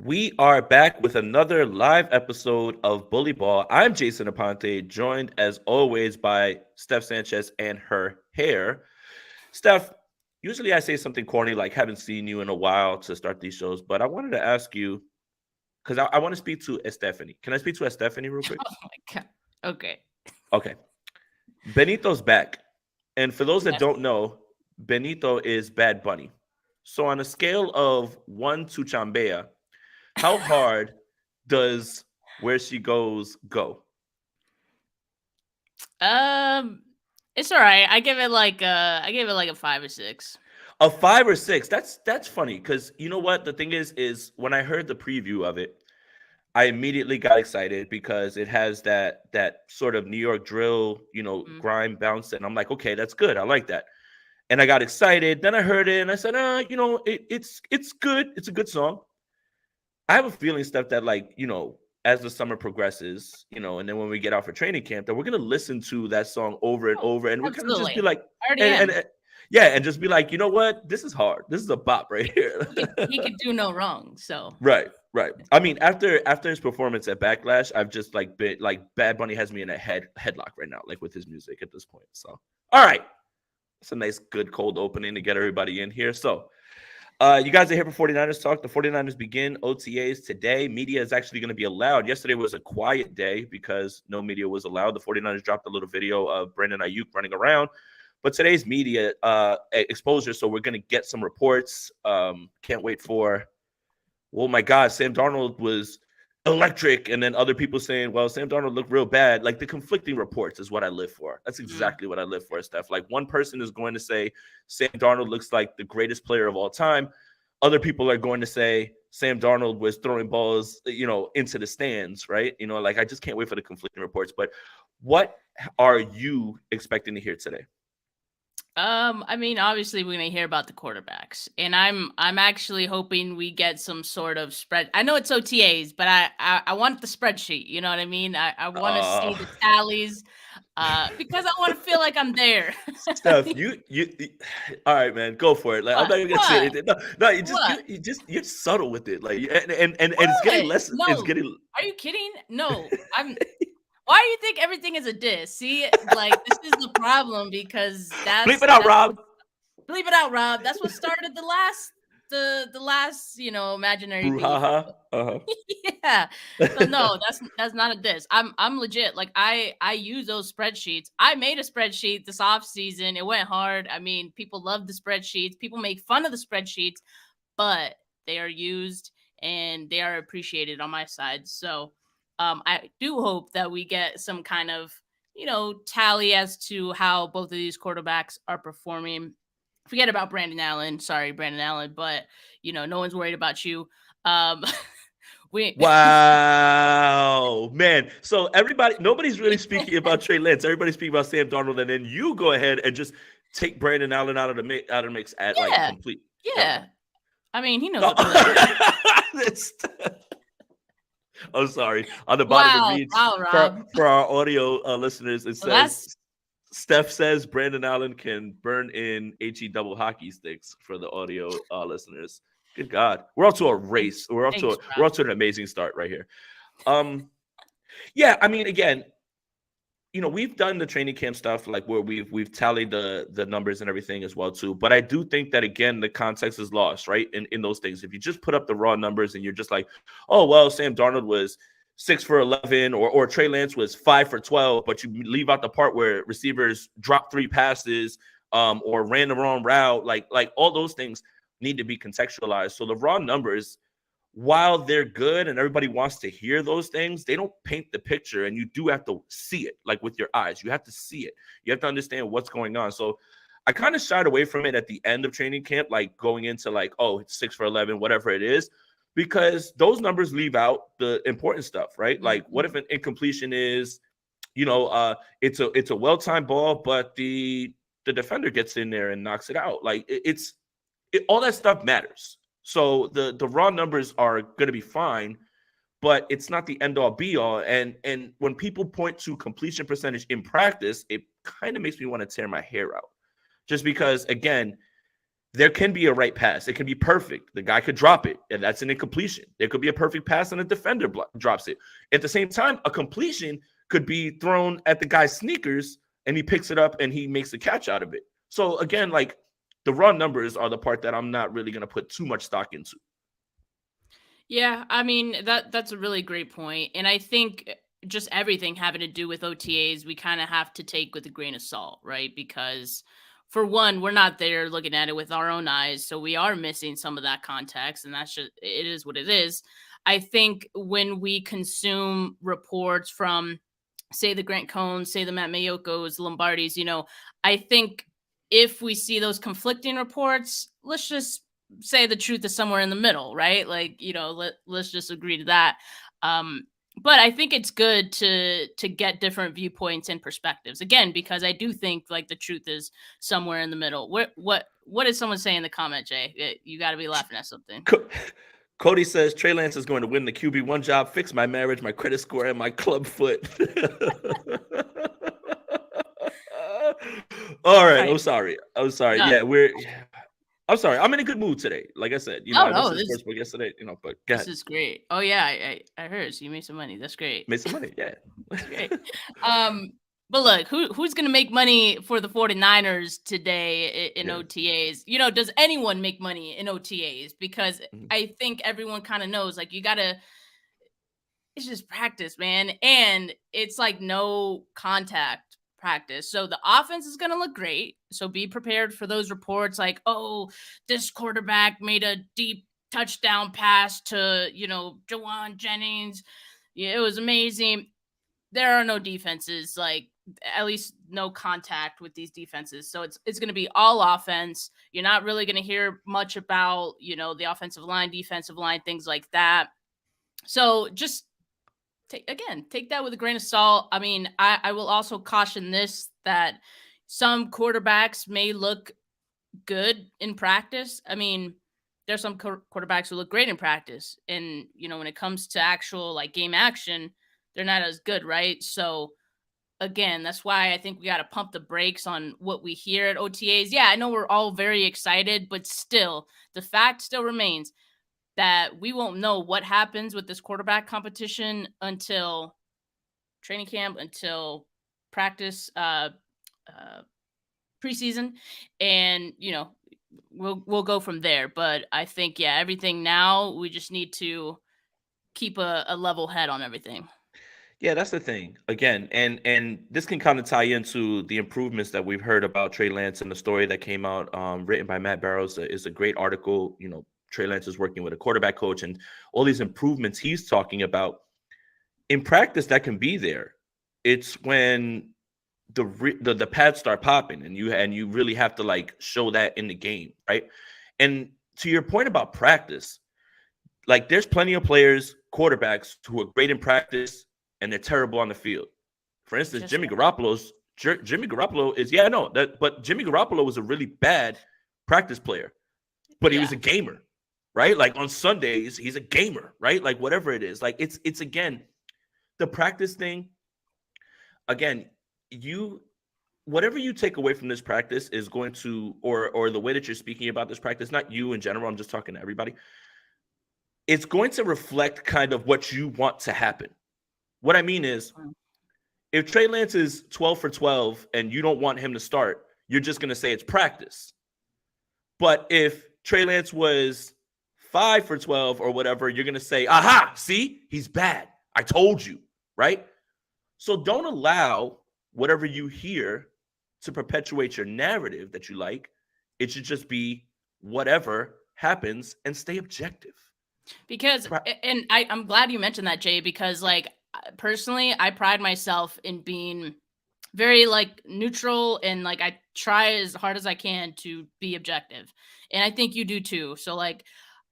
We are back with another live episode of Bully Ball. I'm Jason Aponte, joined as always by Steph Sanchez and her hair. Steph, usually I say something corny like haven't seen you in a while to start these shows, but I wanted to ask you because I want to speak to Estefany. Can I speak to Estefany real quick? Oh my god. Okay. Okay. Benito's back. And for those that Yes. don't know, Benito is Bad Bunny. So on a scale of 1 to Chambea, how hard does Where She Goes go? Um, it's all right. I give it like a 5 or 6. A 5 or 6. That's funny because you know what the thing is when I heard the preview of it, I immediately got excited because it has that sort of New York drill, Mm. grime bounce, and I'm like, okay, that's good. I like that, and I got excited. Then I heard it, and I said, it's good. It's a good song. I have a feeling stuff that as the summer progresses, and then when we get out for training camp, that we're gonna listen to that song over and Oh, over, and we're gonna just be absolutely. like, I already and am. and yeah, and just be like, you know what, this is hard. This is a bop right here. He could do no wrong. So Right, right. I mean, after his performance at Backlash, I've just like been like Bad Bunny has me in a headlock right now, like with his music at this point. So, all right, it's a nice, good, cold opening to get everybody in here. So, you guys are here for 49ers Talk. The 49ers begin OTAs today. Media is actually going to be allowed. Yesterday was a quiet day because no media was allowed. The 49ers dropped a little video of Brandon Ayuk running around. But today's media exposure, so we're going to get some reports. Can't wait for, oh my God, Sam Darnold was electric. And then other people saying, well, Sam Darnold looked real bad. Like the conflicting reports is what I live for. That's mm, exactly what I live for, Steph. Like one person is going to say Sam Darnold looks like the greatest player of all time. Other people are going to say Sam Darnold was throwing balls, into the stands, right? Like I just can't wait for the conflicting reports. But what are you expecting to hear today? I mean, obviously we're gonna hear about the quarterbacks, and I'm actually hoping we get some sort of spread. I know it's OTAs, but I want the spreadsheet. You know what I mean? I want to Uh see the tallies, because I want to feel like I'm there. Steph, you all right, man, go for it. Like I'm What? not even gonna say What? anything. No, no, What? you're subtle with it. Like and it's getting What? less. It's No. getting Are you kidding? No. I'm Why do you think everything is a diss? See, like this is the problem because bleep that's it out, that's what Rob. believe it out, Rob. That's what started the last imaginary beef. Brouhaha. Uh-huh. Yeah. So no, that's not a diss. I'm legit. Like I use those spreadsheets. I made a spreadsheet this off season. It went hard. I mean, people love the spreadsheets. People make fun of the spreadsheets, but they are used and they are appreciated on my side. So I do hope that we get some kind of tally as to how both of these quarterbacks are performing. Forget about Brandon Allen. Sorry, Brandon Allen, but no one's worried about you. Um, we Wow, man. So nobody's really speaking about Trey Lance. Everybody's speaking about Sam Darnold, and then you go ahead and just take Brandon Allen out of the mix at like yeah, complete. Okay. yeah. I mean, he knows No. a player. It's- I'm sorry. On the bottom, it Wow, reads wow, for Rob. for our audio listeners. It Well, says that's Steph says Brandon Allen can burn in he double hockey sticks for the audio listeners. Good God, we're off to a race. thanks, We're Rob. off to an amazing start right here. Um, yeah, I mean, again, we've done the training camp stuff like where we've tallied the numbers and everything as well too. But I do think that again the context is lost, right? In those things. If you just put up the raw numbers and you're just like, oh well, Sam Darnold was 6 for 11, or Trey Lance was 5 for 12, but you leave out the part where receivers dropped 3 passes, or ran the wrong route, like all those things need to be contextualized. So the raw numbers, while they're good and everybody wants to hear those things, they don't paint the picture, and you do have to see it like with your eyes. You have to see it. You have to understand what's going on. So I kind of shied away from it at the end of training camp, like going into like, oh, it's 6 for 11, whatever it is, because those numbers leave out the important stuff, right? Like what if Mhm. an incompletion is, it's a well-timed ball, but the defender gets in there and knocks it out. Like all that stuff matters. So the raw numbers are going to be fine, but it's not the end all be all. And when people point to completion percentage in practice, it kind of makes me want to tear my hair out, just because again, there can be a right pass. It can be perfect. The guy could drop it, and that's an incompletion. There could be a perfect pass, and a defender drops it. At the same time, a completion could be thrown at the guy's sneakers, and he picks it up, and he makes a catch out of it. So, again, like, the raw numbers are the part that I'm not really going to put too much stock into. Yeah, I mean, that's a really great point. And I think just everything having to do with OTAs, we kind of have to take with a grain of salt, right? Because for one, we're not there looking at it with our own eyes, so we are missing some of that context, and that's just, it is what it is. I think when we consume reports from, say, the Grant Cohns, say the Matt Maioccos, Lombardis, I think if we see those conflicting reports, let's just say the truth is somewhere in the middle, right? Like, let's just agree to that. But I think it's good to get different viewpoints and perspectives, again, because I do think like the truth is somewhere in the middle. What did someone say in the comment, Jay? You got to be laughing at something. Cody says Trey Lance is going to win the QB1 job, fix my marriage, my credit score, and my club foot. All right. I'm sorry. No. Yeah, I'm sorry. I'm in a good mood today. Like I said, I went to the sports book yesterday, but go ahead. This is great. Oh yeah, I heard. So you made some money. That's great. Made some money, yeah. That's great. But look, who's going to make money for the 49ers today in OTAs? Does anyone make money in OTAs? Because I think everyone kind of knows, like, it's just practice, man. And it's like no contact practice. So the offense is going to look great. So be prepared for those reports like, oh, this quarterback made a deep touchdown pass to, Jawan Jennings. Yeah, it was amazing. There are no defenses, like at least no contact with these defenses. So it's going to be all offense. You're not really going to hear much about, the offensive line, defensive line, things like that. So just take that with a grain of salt. I mean, I will also caution this, that some quarterbacks may look good in practice. I mean, there's some quarterbacks who look great in practice. And, when it comes to actual like game action, they're not as good, right? So again, that's why I think we got to pump the brakes on what we hear at OTAs. Yeah, I know we're all very excited, but still, the fact still remains that we won't know what happens with this quarterback competition until training camp, until practice, preseason, and we'll go from there. But I think everything now, we just need to keep a level head on everything. Yeah, that's the thing. Again, and this can kind of tie into the improvements that we've heard about Trey Lance, and the story that came out, written by Matt Barrows, is a great article. Trey Lance is working with a quarterback coach, and all these improvements he's talking about in practice that can be there. It's when the pads start popping, and you really have to like show that in the game, right? And to your point about practice, like there's plenty of players, quarterbacks who are great in practice and they're terrible on the field. For instance, Jimmy Garoppolo is but Jimmy Garoppolo was a really bad practice player, but he was a gamer, right? Like on Sundays, he's a gamer, right? Like whatever it is, like it's again, the practice thing. Again, whatever you take away from this practice is going to, or the way that you're speaking about this practice, not you in general, I'm just talking to everybody. It's going to reflect kind of what you want to happen. What I mean is, if Trey Lance is 12 for 12 and you don't want him to start, you're just going to say it's practice. But if Trey Lance was 5 for 12 or whatever, you're going to say, aha, see, he's bad. I told you, right? So don't allow whatever you hear to perpetuate your narrative that you like. It should just be whatever happens and stay objective. Because, and I'm glad you mentioned that, Jay, because like, personally, I pride myself in being very like neutral, and like I try as hard as I can to be objective, and I think you do too. So like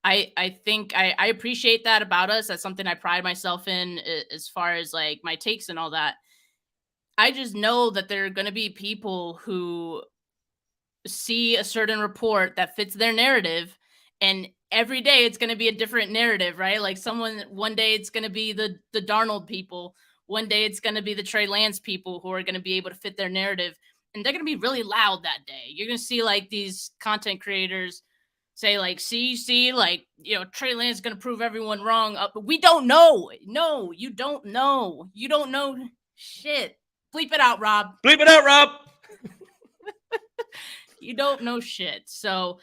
I think I appreciate that about us. That's something I pride myself in, as far as like my takes and all that. I just know that there are going to be people who see a certain report that fits their narrative, and every day it's going to be a different narrative, right? Like one day it's going to be the Darnold people. One day it's going to be the Trey Lance people who are going to be able to fit their narrative. and they're gonna be really loud that day. You're gonna see like these content creators say like, see, like, you know, Trey Lance is gonna prove everyone wrong. But we don't know. No, you don't know. You don't know shit. Bleep it out, Rob. Bleep it out, Rob. You don't know shit. So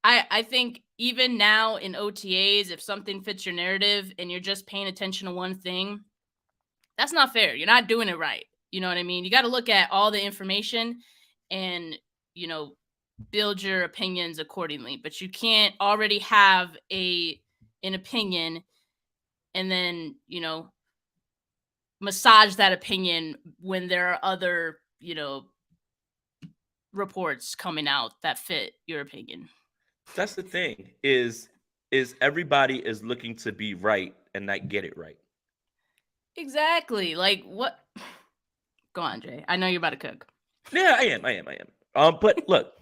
I think even now in OTAs, if something fits your narrative and you're just paying attention to one thing, that's not fair. You're not doing it right. You know what I mean? You got to look at all the information and, you know, build your opinions accordingly. But you can't already have an opinion and then, you know, massage that opinion when there are other, you know, reports coming out that fit your opinion. That's the thing is everybody is looking to be right and not get it right. Exactly. Like what? Go on, Jay. I know you're about to cook. Yeah, I am. But look,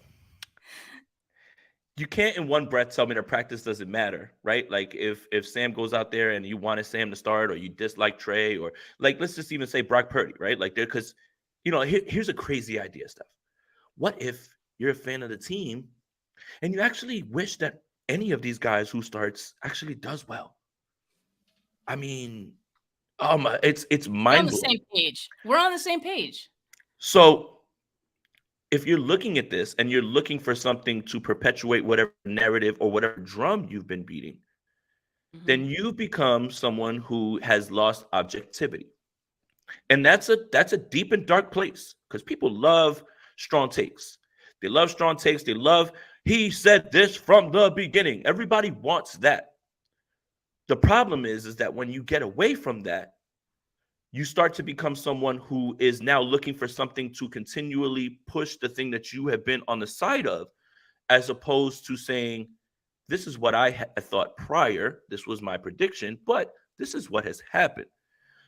you can't in one breath tell me that practice doesn't matter, right? Like if Sam goes out there and you wanted Sam to start, or you dislike Trey, or like let's just even say Brock Purdy, right? Like there, because you know, here's a crazy idea, Steph. What if you're a fan of the team and you actually wish that any of these guys who starts actually does well? I mean, it's mind blowing. We're on the same page. We're on the same page. So if you're looking at this and you're looking for something to perpetuate whatever narrative or whatever drum you've been beating, then you become someone who has lost objectivity. And that's a deep and dark place, because people love strong takes. They love strong takes. They love, he said this from the beginning. Everybody wants that. The problem is that when you get away from that, you start to become someone who is now looking for something to continually push the thing that you have been on the side of, as opposed to saying, this is what I thought prior. This was my prediction, but this is what has happened.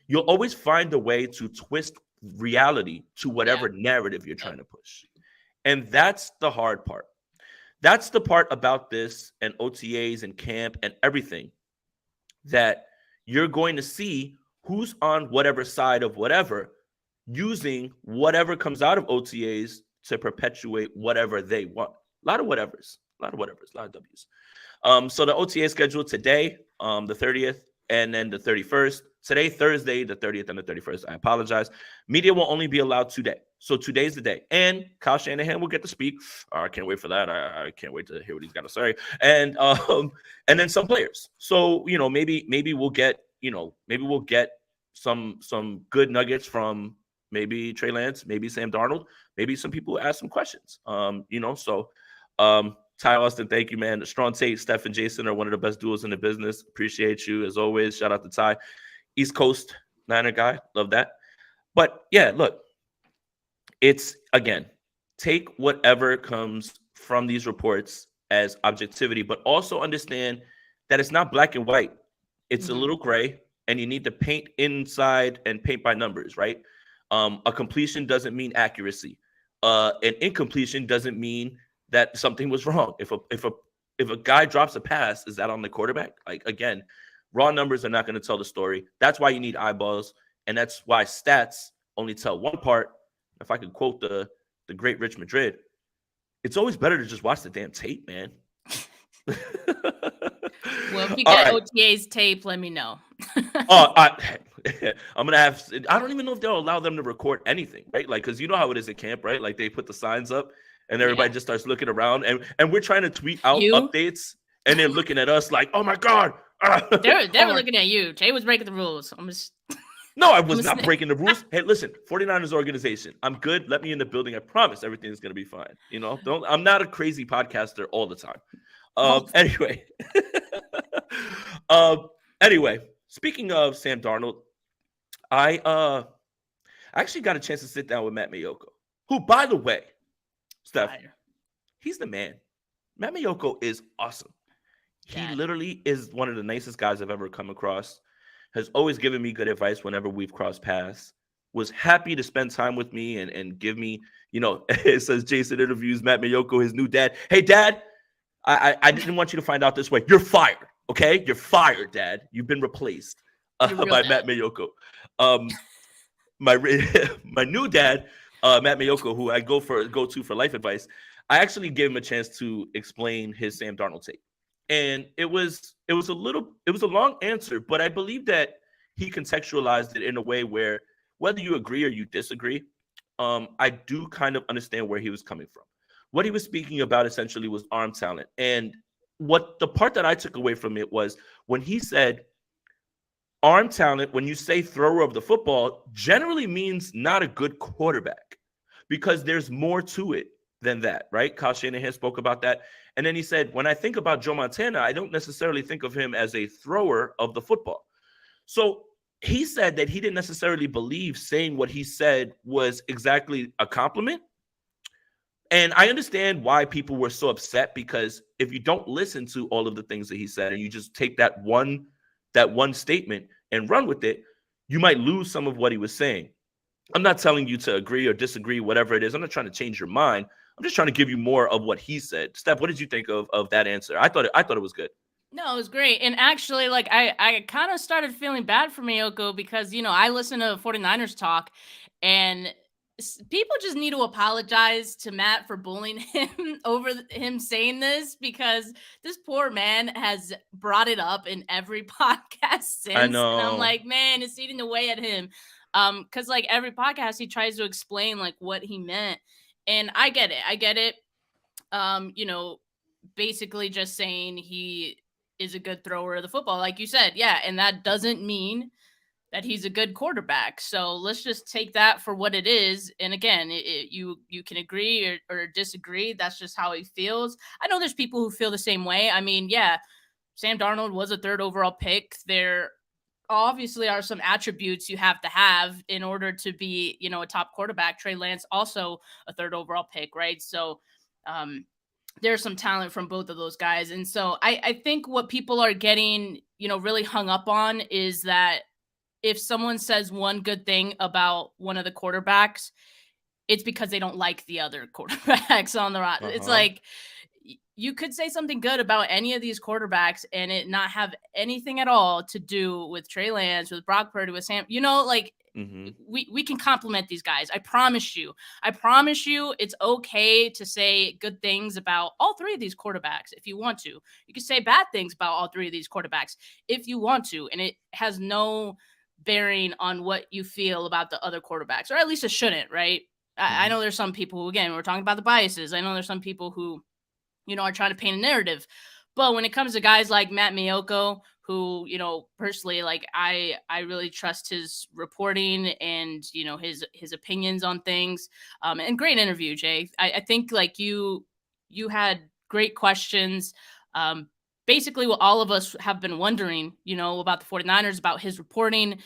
You'll always find a way to twist reality to whatever narrative you're trying to push. And that's the hard part. That's the part about this and OTAs and camp and everything, that you're going to see who's on whatever side of whatever, using whatever comes out of OTAs to perpetuate whatever they want. A lot of whatevers, a lot of W's. So the OTA schedule today, the 30th, and then the 31st. Today, Thursday, the 30th and the 31st. I apologize. Media will only be allowed today. So today's the day. And Kyle Shanahan will get to speak. I can't wait for that. I can't wait to hear what he's got to say. And then some players. So, you know, maybe we'll get, some good nuggets from maybe Trey Lance, maybe Sam Darnold, maybe some people ask some questions. Ty Austin, thank you, man. Strong Tate, Steph and Jason are one of the best duos in the business. Appreciate you as always. Shout out to Ty. East Coast Niner guy. Love that. But yeah, look, it's, again, take whatever comes from these reports as objectivity, but also understand that it's not black and white. It's a little gray, and you need to paint inside and paint by numbers, right? A completion doesn't mean accuracy. An incompletion doesn't mean that something was wrong. If a guy drops a pass, is that on the quarterback? Like, again, raw numbers are not going to tell the story. That's why you need eyeballs, and that's why stats only tell one part. If I could quote the great Rich Madrid, it's always better to just watch the damn tape, man. Well, if you get OTA's tape, let me know. I'm gonna have. I don't even know if they'll allow them to record anything, right? Like, because you know how it is at camp, right? Like they put the signs up, and everybody just starts looking around, and we're trying to tweet out updates, and they're looking at us like, "Oh my god!" They were looking at you. Jay was breaking the rules. No, I was not breaking the rules. Hey, listen, 49ers organization. I'm good. Let me in the building. I promise everything is gonna be fine. You know, I'm not a crazy podcaster all the time. Anyway, speaking of Sam Darnold, I actually got a chance to sit down with Matt Maiocco, who, by the way, Steph, he's the man. Matt Maiocco is awesome. He literally is one of the nicest guys I've ever come across. Has always given me good advice whenever we've crossed paths. Was happy to spend time with me and give me, it says Jason interviews Matt Maiocco, his new dad. Hey, Dad, I didn't want you to find out this way. You're fired, okay? You're fired, Dad. You've been replaced by Matt Maiocco. My new dad Matt Maiocco, who I go to for life advice, I actually gave him a chance to explain his Sam Darnold take. And it was a long answer, but I believe that he contextualized it in a way where whether you agree or you disagree, I do kind of understand where he was coming from. What he was speaking about essentially was arm talent. And what the part that I took away from it was when he said arm talent, when you say thrower of the football, generally means not a good quarterback because there's more to it than that, right? Kyle Shanahan spoke about that. And then he said, when I think about Joe Montana, I don't necessarily think of him as a thrower of the football. So he said that he didn't necessarily believe saying what he said was exactly a compliment. And I understand why people were so upset, because if you don't listen to all of the things that he said and you just take that one statement and run with it, you might lose some of what he was saying. I'm not telling you to agree or disagree, whatever it is. I'm not trying to change your mind. I'm just trying to give you more of what he said. Steph, what did you think of that answer? I thought it was good. No, it was great. And actually, like, I kind of started feeling bad for Maiocco because, I listen to 49ers talk, and people just need to apologize to Matt for bullying him over him saying this, because this poor man has brought it up in every podcast since. I know. And I'm like, man, it's eating away at him. Because like every podcast he tries to explain like what he meant. And I get it. Basically just saying he is a good thrower of the football, like you said. Yeah. And that doesn't mean that he's a good quarterback. So let's just take that for what it is. And again, you can agree or disagree. That's just how he feels. I know there's people who feel the same way. I mean, yeah, Sam Darnold was a 3rd overall pick. There obviously are some attributes you have to have in order to be, a top quarterback. Trey Lance, also a 3rd overall pick, right? So there's some talent from both of those guys. And so I think what people are getting, really hung up on is that if someone says one good thing about one of the quarterbacks, it's because they don't like the other quarterbacks on the roster. It's like, you could say something good about any of these quarterbacks and it not have anything at all to do with Trey Lance, with Brock Purdy, with Sam, we can compliment these guys. I promise you, it's okay to say good things about all 3 of these quarterbacks if you want to. You can say bad things about all 3 of these quarterbacks if you want to, and it has no bearing on what you feel about the other quarterbacks, or at least it shouldn't, right? I know there's some people who, again, we're talking about the biases. I know there's some people who, are trying to paint a narrative. But when it comes to guys like Matt Maiocco, who, personally, like, I really trust his reporting and, his opinions on things. And great interview, Jay. I think, like, you had great questions. Basically what all of us have been wondering, about the 49ers, about his reporting.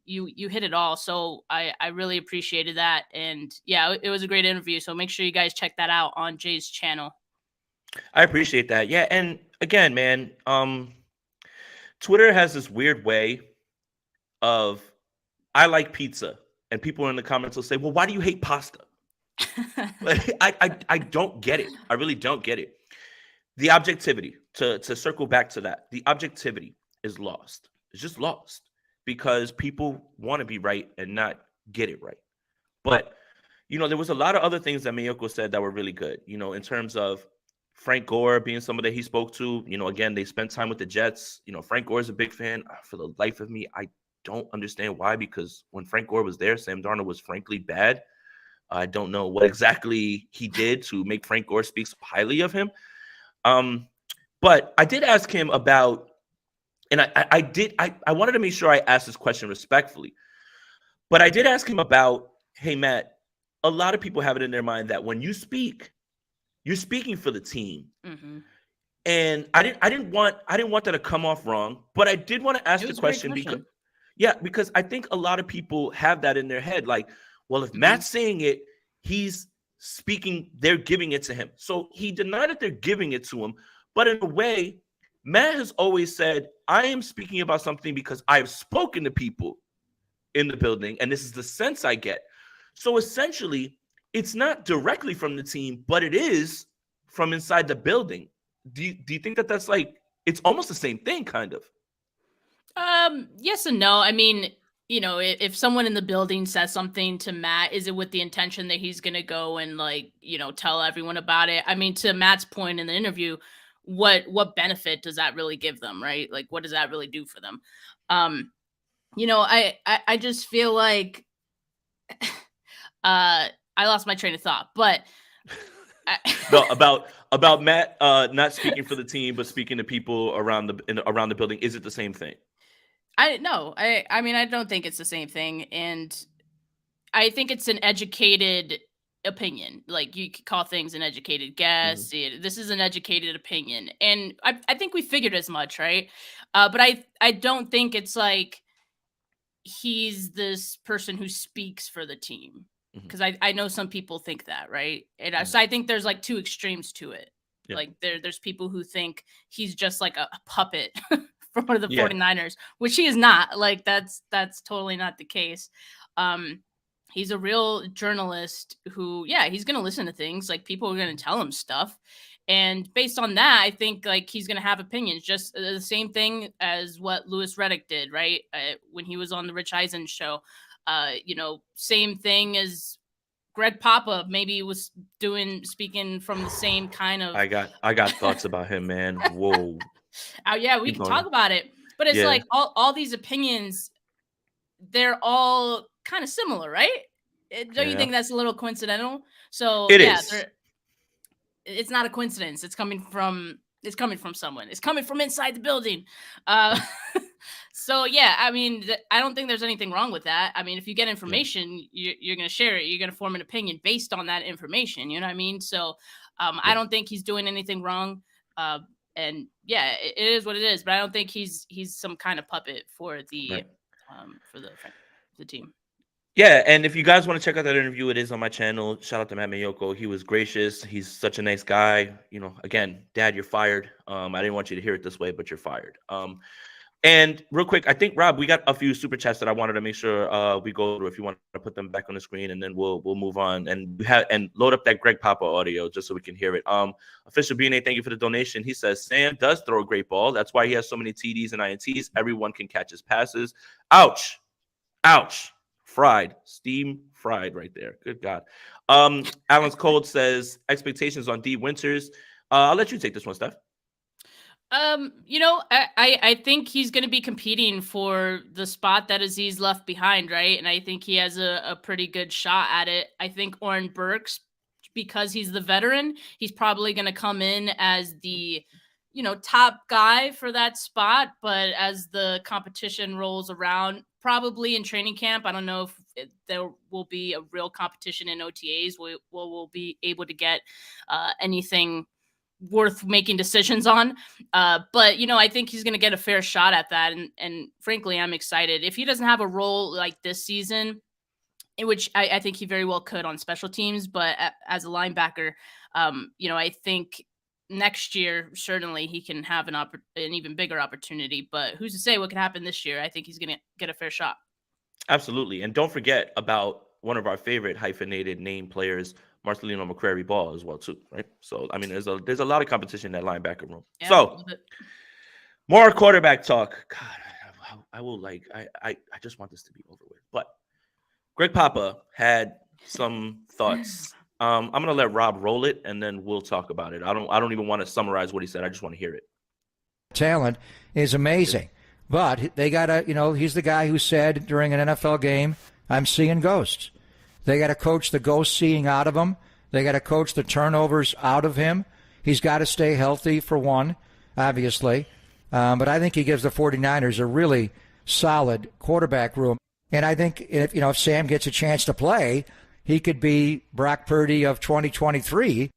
You hit it all. So I really appreciated that. And yeah, it was a great interview. So make sure you guys check that out on Jay's channel. I appreciate that. Yeah. And again, man, Twitter has this weird way of, I like pizza, and people in the comments will say, well, why do you hate pasta? I don't get it. I really don't get it. The objectivity, to circle back to that, the objectivity is lost. It's just lost because people want to be right and not get it right. But, there was a lot of other things that Maiocco said that were really good, in terms of Frank Gore being somebody that he spoke to. Again, they spent time with the Jets. Frank Gore is a big fan. For the life of me, I don't understand why, because when Frank Gore was there, Sam Darnold was frankly bad. I don't know what exactly he did to make Frank Gore speak so highly of him. But I did ask him about, and I wanted to make sure I asked this question respectfully, but I did ask him about, hey, Matt, a lot of people have it in their mind that when you speak, you're speaking for the team. Mm-hmm. And I didn't want that to come off wrong, but I did want to ask the question because I think a lot of people have that in their head. Like, well, if Matt's saying it, he's speaking, they're giving it to him. So he denied that they're giving it to him. But in a way, Matt has always said, I am speaking about something because I have spoken to people in the building, and this is the sense I get. So essentially, it's not directly from the team, but it is from inside the building. Do you think that that's like, it's almost the same thing, kind of? Yes and no. I mean, if someone in the building says something to Matt, is it with the intention that he's going to go and like, tell everyone about it? I mean, to Matt's point in the interview, what benefit does that really give them, right? Like, what does that really do for them? I just feel like I lost my train of thought, but no, about Matt not speaking for the team, but speaking to people around the building. Is it the same thing? I mean, I don't think it's the same thing, and I think it's an educated opinion. Like, you could call things an educated guess. This is an educated opinion, and I think we figured as much, right? But I don't think it's like he's this person who speaks for the team, because I know some people think that, right? And so I think there's like two extremes to it. Yeah. Like there's people who think he's just like a puppet for one of the 49ers, which he is not. Like that's totally not the case. He's a real journalist who, he's going to listen to things. Like, people are going to tell him stuff. And based on that, I think like he's going to have opinions, just the same thing as what Louis Riddick did, right? When he was on the Rich Eisen show, same thing as Greg Papa maybe was speaking from the same kind of. I got thoughts about him, man. Whoa. Oh yeah, we can talk about it, but it's like all these opinions, they're all kind of similar, right? Don't you think that's a little coincidental? So it is. It's not a coincidence. It's coming from someone. It's coming from inside the building. So yeah, I mean, I don't think there's anything wrong with that. I mean, if you get information, you're going to share it. You're going to form an opinion based on that information. You know what I mean? So I don't think he's doing anything wrong. And yeah, it is what it is. But I don't think he's some kind of puppet for the for the team. Yeah, and if you guys want to check out that interview, it is on my channel. Shout out to Matt Maiocco. He was gracious. He's such a nice guy. Again, Dad, you're fired. I didn't want you to hear it this way, but you're fired. And real quick, I think, Rob, we got a few super chats that I wanted to make sure we go through. If you want to put them back on the screen, and then we'll move on and load up that Greg Papa audio just so we can hear it. Official BNA, thank you for the donation. He says Sam does throw a great ball. That's why he has so many TDs and INTs. Everyone can catch his passes. Ouch. Fried, steam fried right there. Good God. Alan's Cold says expectations on D Winters. I'll let you take this one, Steph. I think he's going to be competing for the spot that Aziz left behind, right? And I think he has a pretty good shot at it. I think Oren Burks, because he's the veteran, he's probably going to come in as the top guy for that spot. But as the competition rolls around, probably in training camp, I don't know if there will be a real competition in OTAs. We'll be able to get anything worth making decisions on. But, I think he's going to get a fair shot at that. And frankly, I'm excited. If he doesn't have a role like this season, in which I think he very well could on special teams, but as a linebacker, I think next year, certainly he can have an even bigger opportunity, but who's to say what could happen this year? I think he's going to get a fair shot. Absolutely. And don't forget about one of our favorite hyphenated name players, Marcelino McCrary Ball, as well too, right? So I mean, there's a lot of competition in that linebacker room. Yeah, so more quarterback talk. God, I will I just want this to be over with. But Greg Papa had some thoughts. I'm gonna let Rob roll it, and then we'll talk about it. I don't even want to summarize what he said. I just want to hear it. Talent is amazing, but they gotta, he's the guy who said during an NFL game, "I'm seeing ghosts." They got to coach the ghost seeing out of him. They got to coach the turnovers out of him. He's got to stay healthy for one, obviously. But I think he gives the 49ers a really solid quarterback room. And I think if Sam gets a chance to play, he could be Brock Purdy of 2023.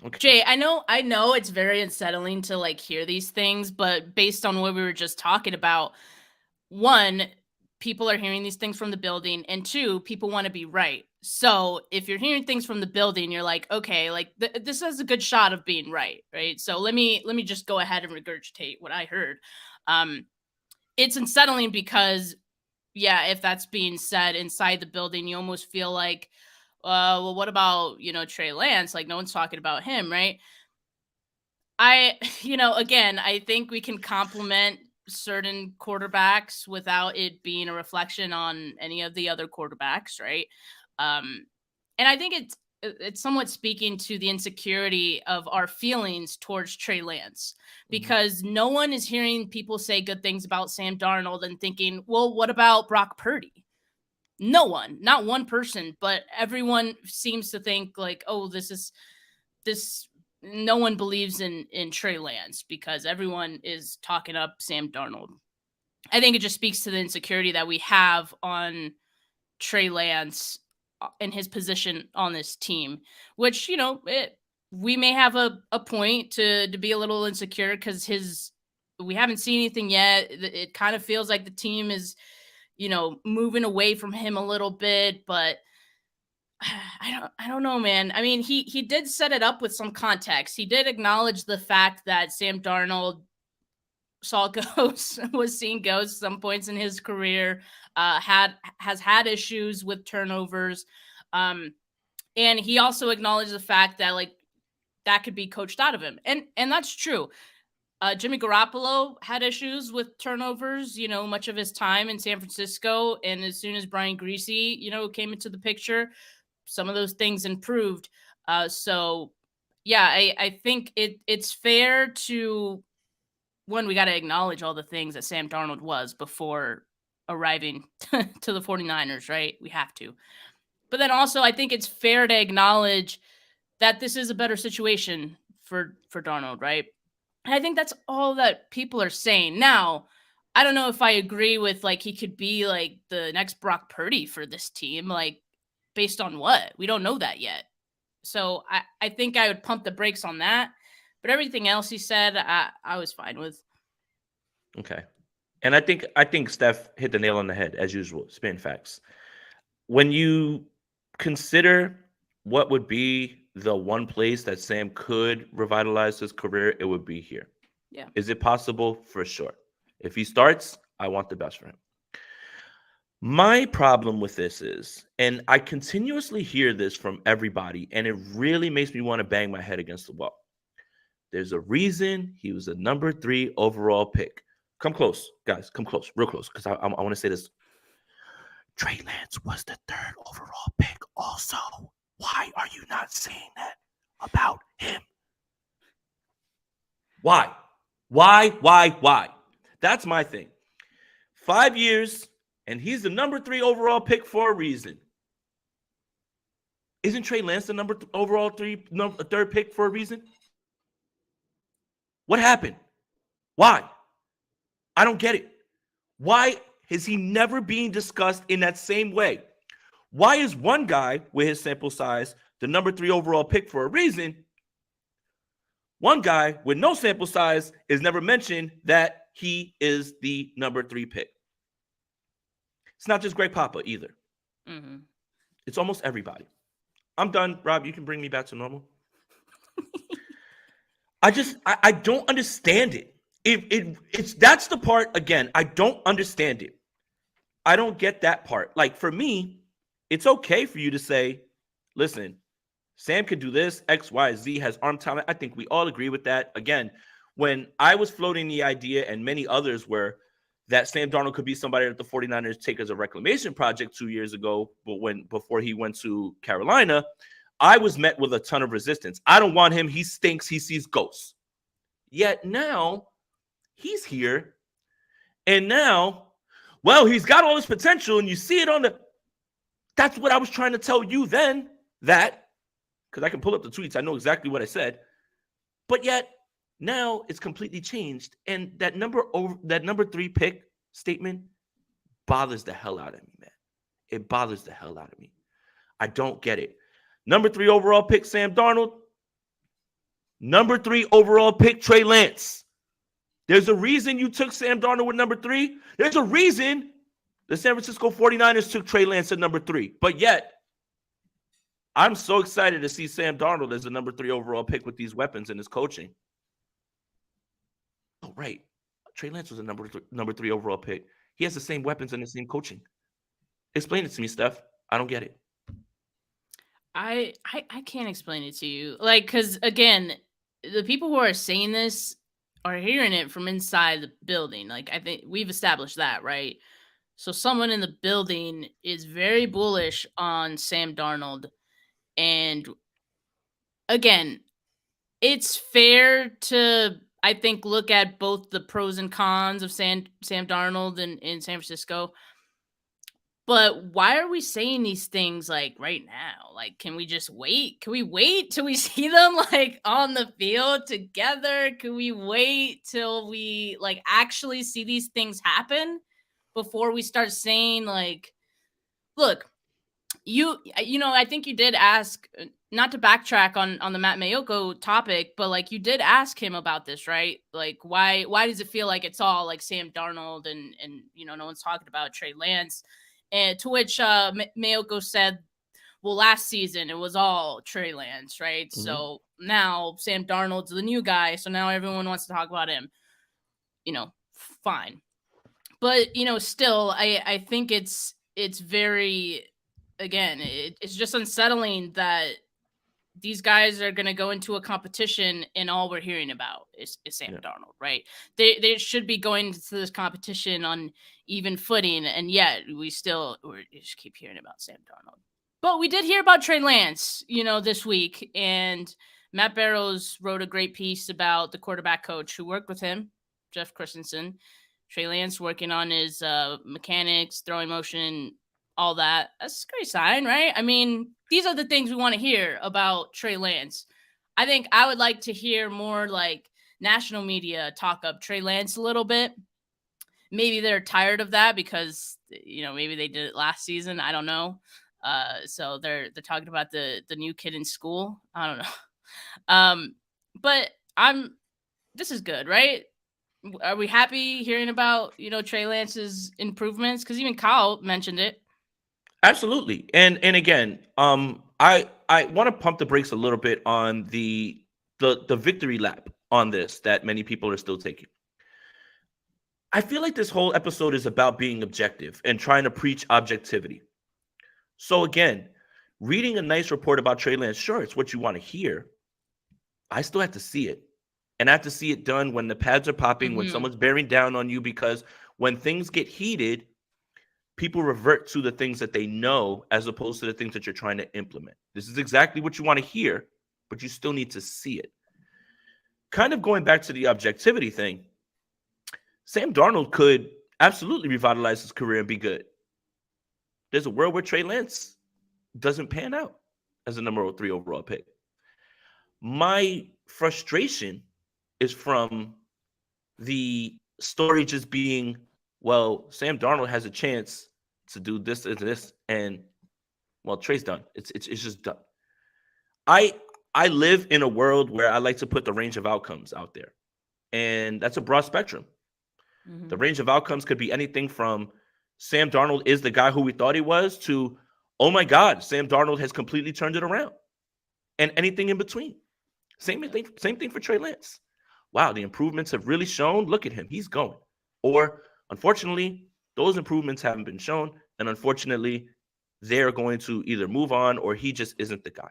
Okay. Jay, I know it's very unsettling to hear these things, but based on what we were just talking about, one, people are hearing these things from the building, and two, people want to be right. So if you're hearing things from the building, you're like, okay, this has a good shot of being right? So let me just go ahead and regurgitate what I heard. It's unsettling because, if that's being said inside the building, you almost feel like, well, what about Trey Lance? No one's talking about him, right? Again, I think we can compliment certain quarterbacks without it being a reflection on any of the other quarterbacks, right? And I think it's somewhat speaking to the insecurity of our feelings towards Trey Lance, because no one is hearing people say good things about Sam Darnold and thinking, well, what about Brock Purdy? No one, not one person, but everyone seems to think like, oh, this. No one believes in Trey Lance because everyone is talking up Sam Darnold. I think it just speaks to the insecurity that we have on Trey Lance in his position on this team, which, we may have a point to be a little insecure because we haven't seen anything yet. It kind of feels like the team is, moving away from him a little bit, but I don't know, man. I mean, he did set it up with some context. He did acknowledge the fact that Sam Darnold saw ghosts, was seeing ghosts some points in his career, has had issues with turnovers. And he also acknowledged the fact that that could be coached out of him. And that's true. Jimmy Garoppolo had issues with turnovers, much of his time in San Francisco. And as soon as Brian Griese, came into the picture, some of those things improved. So yeah, I think it's fair to, one, we got to acknowledge all the things that Sam Darnold was before arriving to the 49ers, right? We have to. But then also, I think it's fair to acknowledge that this is a better situation for Darnold, right? And I think that's all that people are saying. Now, I don't know if I agree with he could be the next Brock Purdy for this team. Based on what? We don't know that yet. So I think I would pump the brakes on that. But everything else he said, I was fine with. Okay. And I think Steph hit the nail on the head, as usual, spin facts. When you consider what would be the one place that Sam could revitalize his career, it would be here. Yeah. Is it possible? For sure. If he starts, I want the best for him. My problem with this is, and I continuously hear this from everybody, and it really makes me want to bang my head against the wall. There's a reason he was a number 3 overall pick. Come close, guys. Come close, real close, because I want to say this. Trey Lance was the 3rd overall pick also. Why are you not saying that about him? Why? Why? That's my thing. 5 years, and he's the number 3 overall pick for a reason. Isn't Trey Lance the overall 3rd pick for a reason? What happened? Why? I don't get it. Why is he never being discussed in that same way? Why is one guy with his sample size the number 3 overall pick for a reason? One guy with no sample size is never mentioned that he is the number 3 pick. It's not just Greg Papa either. Mm-hmm. It's almost everybody. I'm done. Rob, you can bring me back to normal. I don't understand it. That's the part, again, I don't understand it. I don't get that part. For me, it's okay for you to say, listen, Sam can do this, X, Y, Z, has arm talent. I think we all agree with that. Again, when I was floating the idea, and many others were, that Sam Darnold could be somebody that the 49ers take as a reclamation project 2 years ago, but before he went to Carolina, I was met with a ton of resistance. I don't want him. He stinks. He sees ghosts. Yet now he's here. And now, well, he's got all this potential, and you see it on the. That's what I was trying to tell you then, because I can pull up the tweets. I know exactly what I said. But yet, now it's completely changed. And that number 3 pick statement bothers the hell out of me, man. It bothers the hell out of me. I don't get it. Number 3 overall pick, Sam Darnold. Number 3 overall pick, Trey Lance. There's a reason you took Sam Darnold with number 3. There's a reason the San Francisco 49ers took Trey Lance at number 3. But yet, I'm so excited to see Sam Darnold as the number 3 overall pick with these weapons and his coaching. Oh, right. Trey Lance was a number 3 overall pick. He has the same weapons and the same coaching. Explain it to me, Steph. I don't get it. I can't explain it to you. Because again, the people who are saying this are hearing it from inside the building. Like, I think we've established that, right? So someone in the building is very bullish on Sam Darnold. And again, it's fair to, I think, look at both the pros and cons of Sam Darnold in San Francisco. But why are we saying these things like right now? Like, can we just wait? Can we wait till we see them like on the field together? Can we wait till we like actually see these things happen before we start saying like, look, you know, I think you did ask, not to backtrack on the Matt Maiocco topic, but like you did ask him about this, right? Like why does it feel like it's all like Sam Darnold and you know, no one's talking about Trey Lance? And to which Maiocco said, well, last season it was all Trey Lance, right? Mm-hmm. So now Sam Darnold's the new guy, so now everyone wants to talk about him. You know, fine. But, you know, still I think it's very, again, it's just unsettling that these guys are going to go into a competition and all we're hearing about is Sam Darnold, right? They should be going to this competition on even footing, and yet we just keep hearing about Sam Darnold. But we did hear about Trey Lance, you know, this week, and Matt Barrows wrote a great piece about the quarterback coach who worked with him, Jeff Christensen. Trey Lance working on his mechanics, throwing motion, all that. That's a great sign, right? I mean, these are the things we want to hear about Trey Lance. I think I would like to hear more like national media talk up Trey Lance a little bit. Maybe they're tired of that because, you know, maybe they did it last season. I don't know. So they're talking about the new kid in school. I don't know. But this is good, right? Are we happy hearing about, you know, Trey Lance's improvements? Because even Kyle mentioned it. Absolutely. And again, I want to pump the brakes a little bit on the victory lap on this that many people are still taking. I feel like this whole episode is about being objective and trying to preach objectivity. So again, reading a nice report about Trey Lance, sure, it's what you want to hear. I still have to see it. And I have to see it done when the pads are popping, when someone's bearing down on you, because when things get heated, people revert to the things that they know as opposed to the things that you're trying to implement. This is exactly what you want to hear, but you still need to see it. Kind of going back to the objectivity thing, Sam Darnold could absolutely revitalize his career and be good. There's a world where Trey Lance doesn't pan out as a number 3 overall pick. My frustration is from the story just being, well, Sam Darnold has a chance to do this and this, and well, Trey's done. It's just done. I live in a world where I like to put the range of outcomes out there, and that's a broad spectrum. Mm-hmm. The range of outcomes could be anything from Sam Darnold is the guy who we thought he was to, oh my God, Sam Darnold has completely turned it around, and anything in between. Same thing for Trey Lance. Wow, the improvements have really shown. Look at him, he's going. Or unfortunately, those improvements haven't been shown, and unfortunately, they're going to either move on or he just isn't the guy.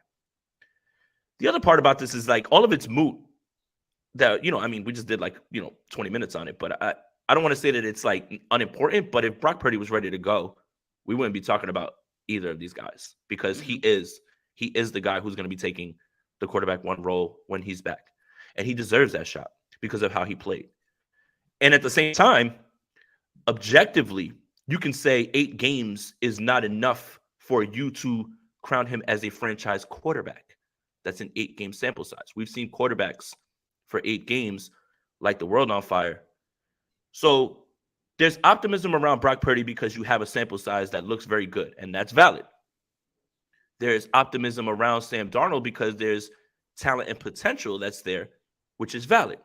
The other part about this is like all of it's moot. That, you know, I mean, we just did like, 20 minutes on it, but I don't want to say that it's like unimportant, but if Brock Purdy was ready to go, we wouldn't be talking about either of these guys because he is the guy who's going to be taking the quarterback 1 role when he's back. And he deserves that shot because of how he played. And at the same time, objectively, you can say 8 games is not enough for you to crown him as a franchise quarterback. That's an 8-game sample size. We've seen quarterbacks for 8 games light the world on fire. So there's optimism around Brock Purdy because you have a sample size that looks very good, and that's valid. There's optimism around Sam Darnold because there's talent and potential that's there, which is valid.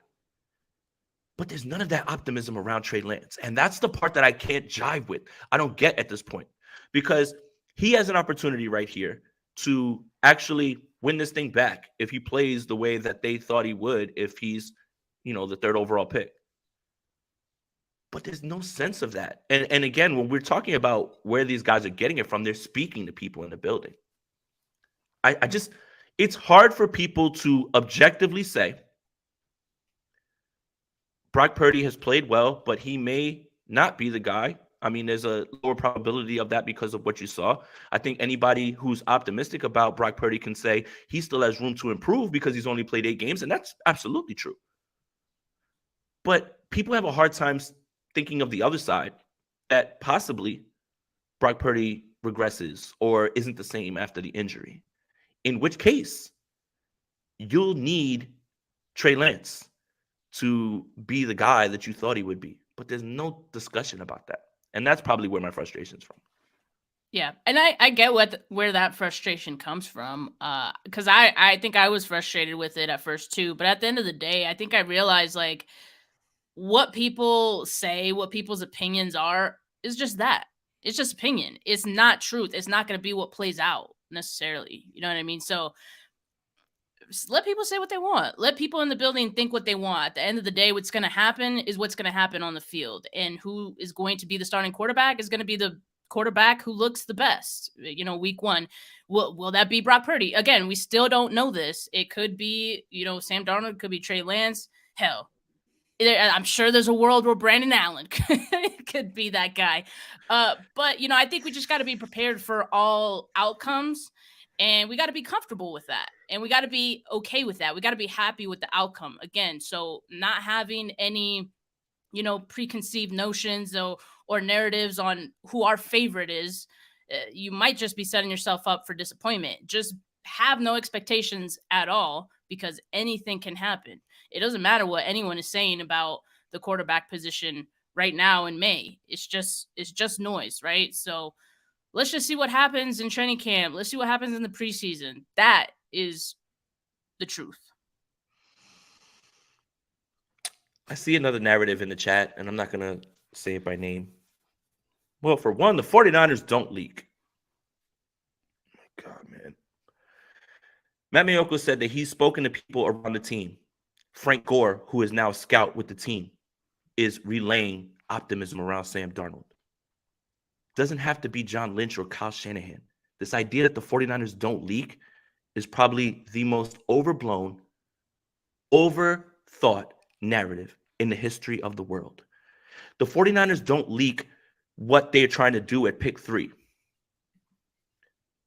But there's none of that optimism around Trey Lance. And that's the part that I can't jive with. I don't get at this point because he has an opportunity right here to actually win this thing back if he plays the way that they thought he would if he's, the 3rd overall pick. But there's no sense of that. And again, when we're talking about where these guys are getting it from, they're speaking to people in the building. It's hard for people to objectively say Brock Purdy has played well, but he may not be the guy. I mean, there's a lower probability of that because of what you saw. I think anybody who's optimistic about Brock Purdy can say he still has room to improve because he's only played 8 games, and that's absolutely true. But people have a hard time thinking of the other side, that possibly Brock Purdy regresses or isn't the same after the injury, in which case you'll need Trey Lance to be the guy that you thought he would be. But there's no discussion about that. And that's probably where my frustration is from. Yeah, and I get where that frustration comes from, because I think I was frustrated with it at first too. But at the end of the day, I think I realized like what people say, what people's opinions are, is just that. It's just opinion. It's not truth. It's not going to be what plays out necessarily. You know what I mean? So let people say what they want. Let people in the building think what they want. At the end of the day, what's going to happen is what's going to happen on the field. And who is going to be the starting quarterback is going to be the quarterback who looks the best, week 1. Will that be Brock Purdy? Again, we still don't know this. It could be, Sam Darnold, could be Trey Lance. Hell, I'm sure there's a world where Brandon Allen could be that guy. But, I think we just got to be prepared for all outcomes. And we got to be comfortable with that. And we got to be okay with that. We got to be happy with the outcome again. So not having any, preconceived notions or narratives on who our favorite is, you might just be setting yourself up for disappointment. Just have no expectations at all, because anything can happen. It doesn't matter what anyone is saying about the quarterback position right now in May. It's just noise, right? So let's just see what happens in training camp. Let's see what happens in the preseason. That is the truth. I see another narrative in the chat, and I'm not going to say it by name. Well, for one, the 49ers don't leak. Oh my God, man. Matt Maiocco said that he's spoken to people around the team. Frank Gore, who is now a scout with the team, is relaying optimism around Sam Darnold. Doesn't have to be John Lynch or Kyle Shanahan. This idea that the 49ers don't leak is probably the most overblown, overthought narrative in the history of the world. The 49ers don't leak what they're trying to do at pick 3.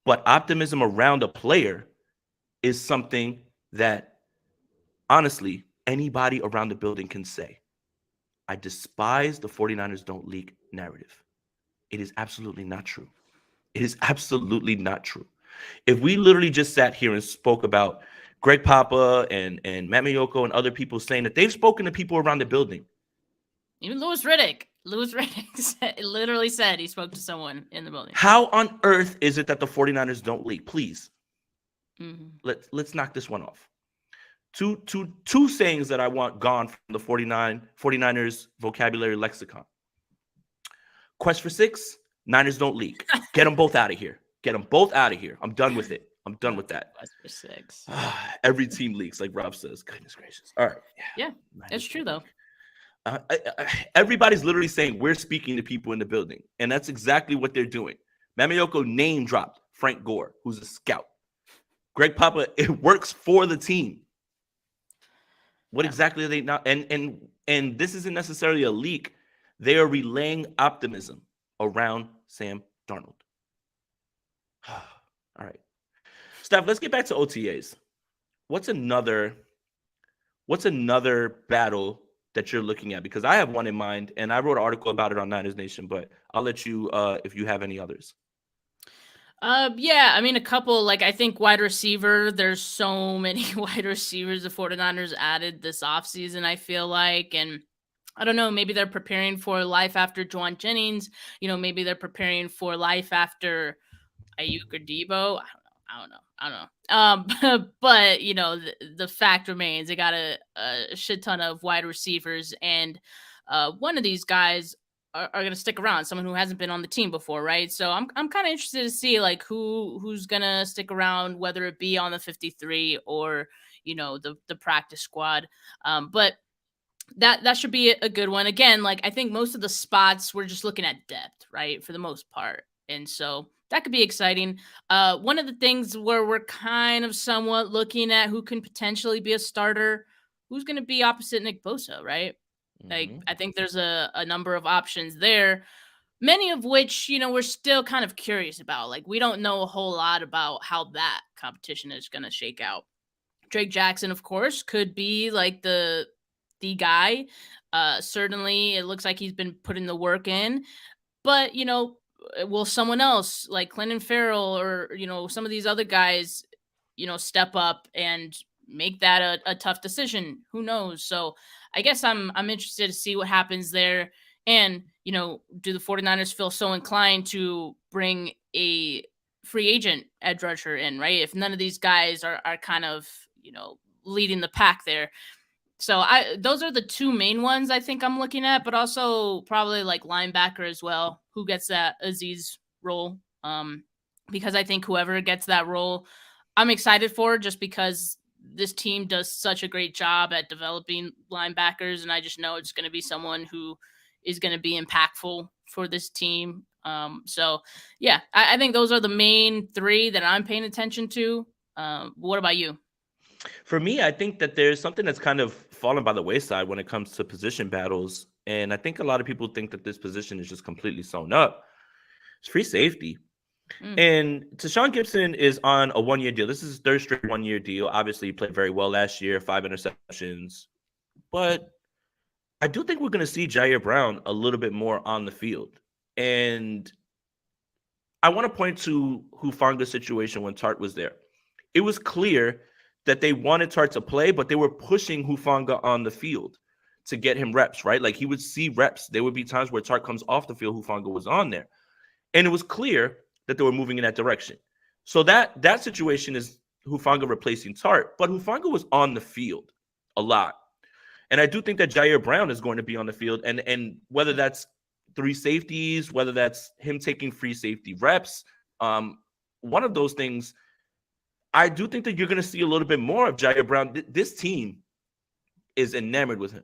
But optimism around a player is something that, honestly, anybody around the building can say. I despise the 49ers don't leak narrative. It is absolutely not true. It is absolutely not true. If we literally just sat here and spoke about Greg Papa and Matt Maiocco and other people saying that they've spoken to people around the building. Even Louis Riddick literally said he spoke to someone in the building. How on earth is it that the 49ers don't leak? Please. Mm-hmm. Let's knock this one off. Two sayings that I want gone from the 49ers vocabulary lexicon. Quest for 6, Niners don't leak. Get them both out of here. Get them both out of here. I'm done with it. I'm done with that. Quest for 6. Every team leaks, like Rob says. Goodness gracious. All right. Yeah, it's true, though. Everybody's literally saying we're speaking to people in the building, and that's exactly what they're doing. Matt Maiocco name dropped Frank Gore, who's a scout. Greg Papa, it works for the team. What exactly are they not? And this isn't necessarily a leak. They are relaying optimism around Sam Darnold. All right. Steph, let's get back to OTAs. What's another battle that you're looking at? Because I have one in mind, and I wrote an article about it on Niners Nation, but I'll let you if you have any others. Yeah, I mean, a couple, I think wide receiver, there's so many wide receivers the 49ers added this offseason, I feel like, and I don't know, maybe they're preparing for life after Juwan Jennings, maybe they're preparing for life after Ayuk or Debo. I don't know. But, the fact remains, they got a shit ton of wide receivers, and one of these guys are going to stick around, someone who hasn't been on the team before, right? So I'm kind of interested to see who's going to stick around, whether it be on the 53 or, the practice squad. But that should be a good one. Again, I think most of the spots we're just looking at depth, right? For the most part. And so that could be exciting. One of the things where we're kind of somewhat looking at who can potentially be a starter, who's going to be opposite Nick Bosa, right? Like, Mhm. I think there's a number of options there, many of which, we're still kind of curious about. Like, we don't know a whole lot about how that competition is going to shake out. Drake Jackson, of course, could be like the guy. Certainly, it looks like he's been putting the work in. But, will someone else like Clinton Farrell or, some of these other guys, step up and make that a tough decision? Who knows? So I guess I'm interested to see what happens there. And, do the 49ers feel so inclined to bring a free agent edge rusher in, right? If none of these guys are kind of, leading the pack there. So those are the two main ones I think I'm looking at, but also probably like linebacker as well. Who gets that Aziz role? Because I think whoever gets that role, I'm excited for, just because this team does such a great job at developing linebackers, and I just know it's going to be someone who is going to be impactful for this team. So yeah, I think those are the main three that I'm paying attention to. What about you? For me, I think that there's something that's kind of fallen by the wayside when it comes to position battles. And I think a lot of people think that this position is just completely sewn up. It's free safety. Mm, And Tashawn Gibson is on a 1-year deal. This is his third straight 1-year deal. Obviously, he played very well last year, 5 interceptions. But I do think we're going to see Jair Brown a little bit more on the field. And I want to point to Hufanga's situation when Tart was there. It was clear that they wanted Tart to play, but they were pushing Hufanga on the field to get him reps, right? Like he would see reps. There would be times where Tart comes off the field, Hufanga was on there. And it was clear that they were moving in that direction. So that situation is Hufanga replacing Tart, but Hufanga was on the field a lot. And I do think that Jair Brown is going to be on the field, and whether that's 3 safeties, whether that's him taking free safety reps, one of those things, I do think that you're going to see a little bit more of Jair Brown. This team is enamored with him,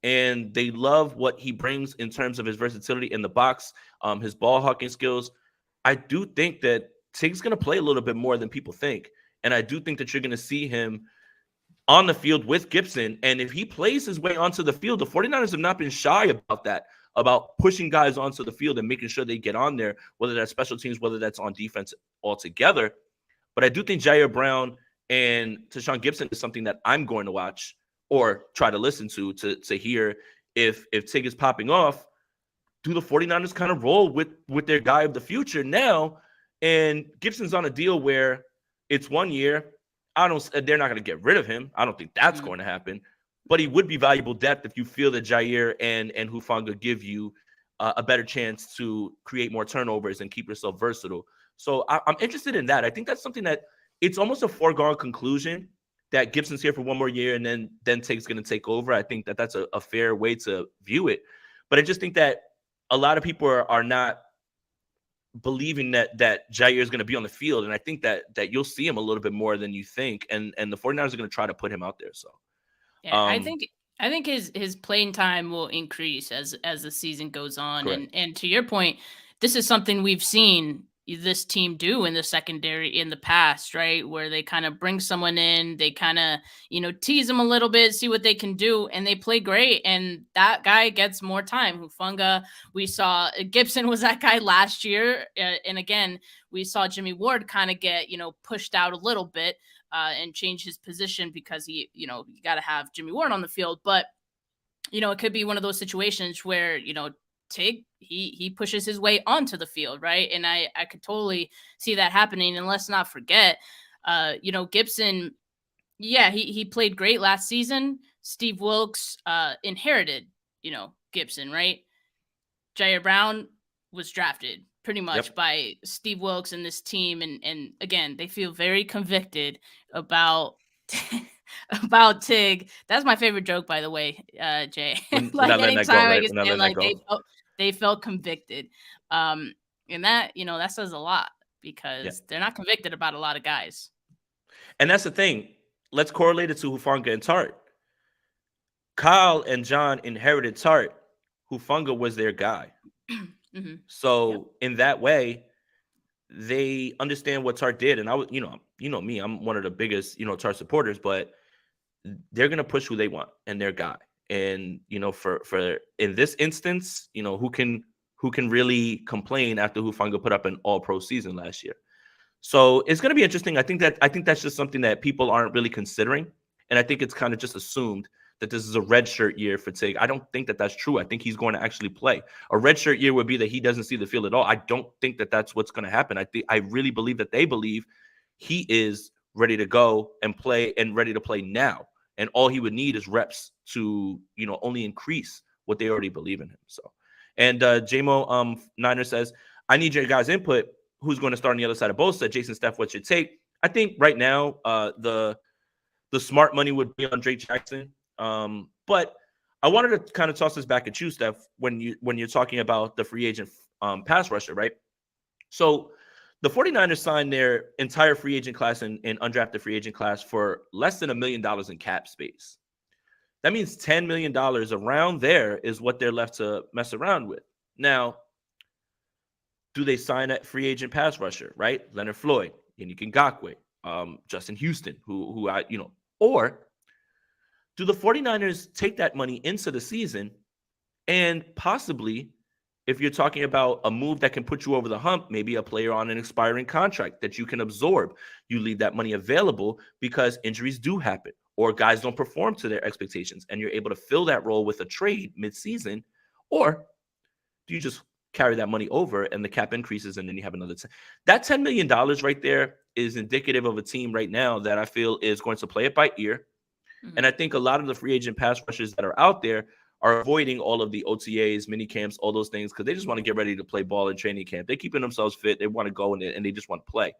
and they love what he brings in terms of his versatility in the box, his ball hawking skills. I do think that Tig's going to play a little bit more than people think, and I do think that you're going to see him on the field with Gibson. And if he plays his way onto the field, the 49ers have not been shy about that, about pushing guys onto the field and making sure they get on there, whether that's special teams, whether that's on defense altogether. But I do think Jair Brown and Tashawn Gibson is something that I'm going to watch or try to listen to hear if Tig is popping off. Do the 49ers kind of roll with their guy of the future now? And Gibson's on a deal where it's 1 year. They're not going to get rid of him. I don't think that's going to happen. But he would be valuable depth if you feel that Jair and Hufanga give you a better chance to create more turnovers and keep yourself versatile. So I'm interested in that. I think that's something that it's almost a foregone conclusion that Gibson's here for 1 more year and then Tig's going to take over. I think that that's a fair way to view it. But I just think that a lot of people are not believing that Jair is going to be on the field. And I think that you'll see him a little bit more than you think. And the 49ers are going to try to put him out there. So yeah, I think his playing time will increase as the season goes on. Correct. And to your point, this is something we've seen this team do in the secondary in the past, right? Where they kind of bring someone in, they kind of, tease them a little bit, see what they can do, and they play great. And that guy gets more time. Hufanga, we saw Gibson was that guy last year. And again, we saw Jimmy Ward kind of get, pushed out a little bit and change his position because you got to have Jimmy Ward on the field. But, it could be one of those situations where, Tig, he pushes his way onto the field, right? And I could totally see that happening. And let's not forget, Gibson, yeah, he played great last season. Steve Wilkes inherited, Gibson, right? Jair Brown was drafted pretty much by Steve Wilkes and this team. And again, they feel very convicted about about Tig. That's my favorite joke, by the way, Jay. Like anytime I can say, like they felt convicted. And that, that says a lot because they're not convicted about a lot of guys. And that's the thing. Let's correlate it to Hufanga and Tart. Kyle and John inherited Tart. Hufanga was their guy. Mm-hmm. So in that way, they understand what Tart did. And I was, me, I'm one of the biggest, Tart supporters, but they're going to push who they want and their guy. And, for in this instance, who can really complain after Hufanga put up an all-pro season last year? So it's going to be interesting. I think that's just something that people aren't really considering. And I think it's kind of just assumed that this is a redshirt year for Tig. I don't think that that's true. I think he's going to actually play. A redshirt year would be that he doesn't see the field at all. I don't think that that's what's going to happen. I really believe that they believe he is ready to go and play and ready to play now. And all he would need is reps to, only increase what they already believe in him. So, and JMO Niner says, I need your guys' input. Who's going to start on the other side of Bosa? Jason, Steph, what's your take? I think right now the smart money would be on Drake Jackson. But I wanted to kind of toss this back at you, Steph, when you're talking about the free agent pass rusher, right? So the 49ers signed their entire free agent class and undrafted free agent class for less than $1 million in cap space. That means $10 million around there is what they're left to mess around with. Now, do they sign a free agent pass rusher, right? Leonard Floyd, Yannick Ngakoue, Justin Houston, or do the 49ers take that money into the season and possibly, if you're talking about a move that can put you over the hump, maybe a player on an expiring contract that you can absorb, you leave that money available because injuries do happen or guys don't perform to their expectations and you're able to fill that role with a trade mid-season? Or do you just carry that money over and the cap increases and then you have another that $10 million right there is indicative of a team right now that I feel is going to play it by ear. Mm-hmm. And I think a lot of the free agent pass rushers that are out there are avoiding all of the OTAs, mini camps, all those things, because they just want to get ready to play ball in training camp. They're keeping themselves fit. They want to go and they just want to play.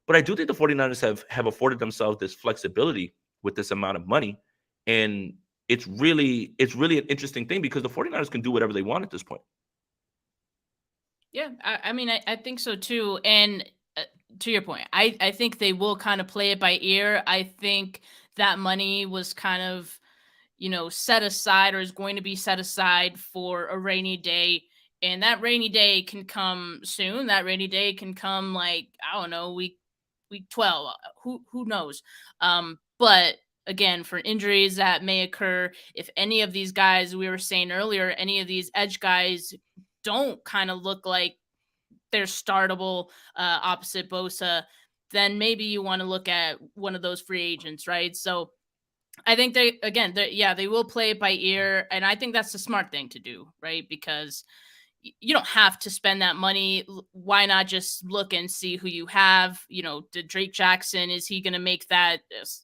But I do think the 49ers have afforded themselves this flexibility with this amount of money. And it's really an interesting thing because the 49ers can do whatever they want at this point. Yeah, I think so too. And to your point, I think they will kind of play it by ear. I think that money was kind of, set aside or is going to be set aside for a rainy day. And that rainy day can come soon. That rainy day can come week 12. Who knows? But again, for injuries that may occur, if any of these guys, we were saying earlier, any of these edge guys don't kind of look like they're startable opposite Bosa, then maybe you want to look at one of those free agents, right? So I think they will play it by ear, and I think that's the smart thing to do, right? Because you don't have to spend that money. Why not just look and see who you have? Did Drake Jackson, is he going to make that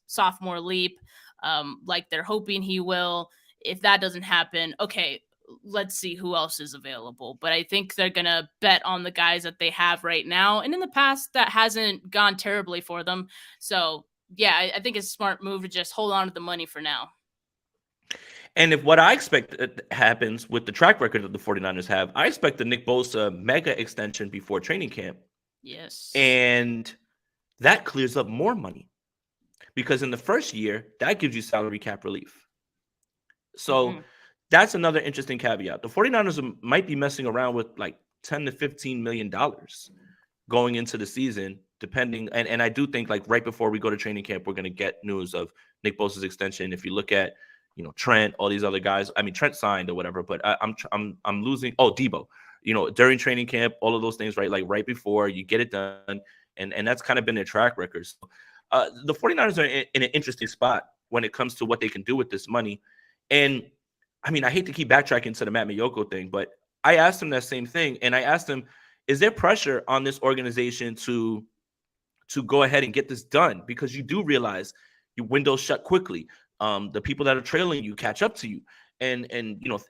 sophomore leap like they're hoping he will? If that doesn't happen, okay, let's see who else is available. But I think they're going to bet on the guys that they have right now. And in the past, that hasn't gone terribly for them. So, yeah, I think it's a smart move to just hold on to the money for now. And if what I expect happens with the track record that the 49ers have, I expect the Nick Bosa mega extension before training camp. Yes. And that clears up more money because in the first year, that gives you salary cap relief. So that's another interesting caveat. The 49ers might be messing around with like $10 to $15 million going into the season, depending. And I do think like right before we go to training camp, we're going to get news of Nick Bosa's extension. If you look at, Trent, all these other guys. I mean, Trent signed or whatever, but I'm losing. Oh, Debo. During training camp, all of those things, right? Like right before you get it done, and that's kind of been their track record. So, the 49ers are in an interesting spot when it comes to what they can do with this money. And I mean, I hate to keep backtracking to the Matt Maiocco thing, but I asked him that same thing, and I asked him, is there pressure on this organization to go ahead and get this done? Because you do realize your windows shut quickly. The people that are trailing you catch up to you, and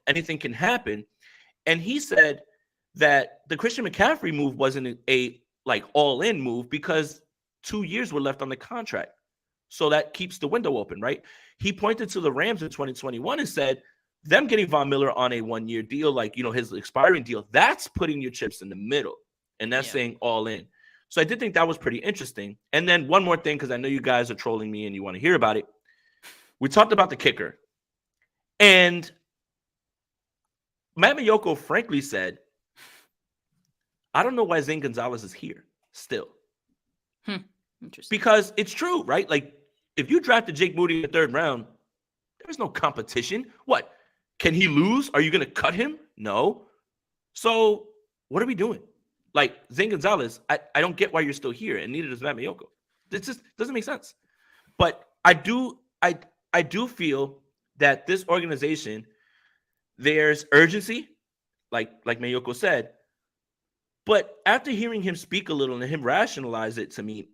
anything can happen. And he said that the Christian McCaffrey move wasn't a all-in move because 2 years were left on the contract, so that keeps the window open, right? He pointed to the Rams in 2021 and said them getting Von Miller on a 1-year deal, his expiring deal, that's putting your chips in the middle, and that's saying all in. So I did think that was pretty interesting. And then one more thing, because I know you guys are trolling me and you want to hear about it. We talked about the kicker, and Matt Maiocco frankly said, I don't know why Zane Gonzalez is here still. Interesting. Because it's true, right? Like, if you drafted Jake Moody in the 3rd round, There's no competition. What? Can he lose? Are you going to cut him? No. So what are we doing? Like, Zane Gonzalez, I don't get why you're still here, and neither does Matt Maiocco. It just doesn't make sense. But I do feel that this organization, there's urgency, like Maiocco said. But after hearing him speak a little and him rationalize it to me,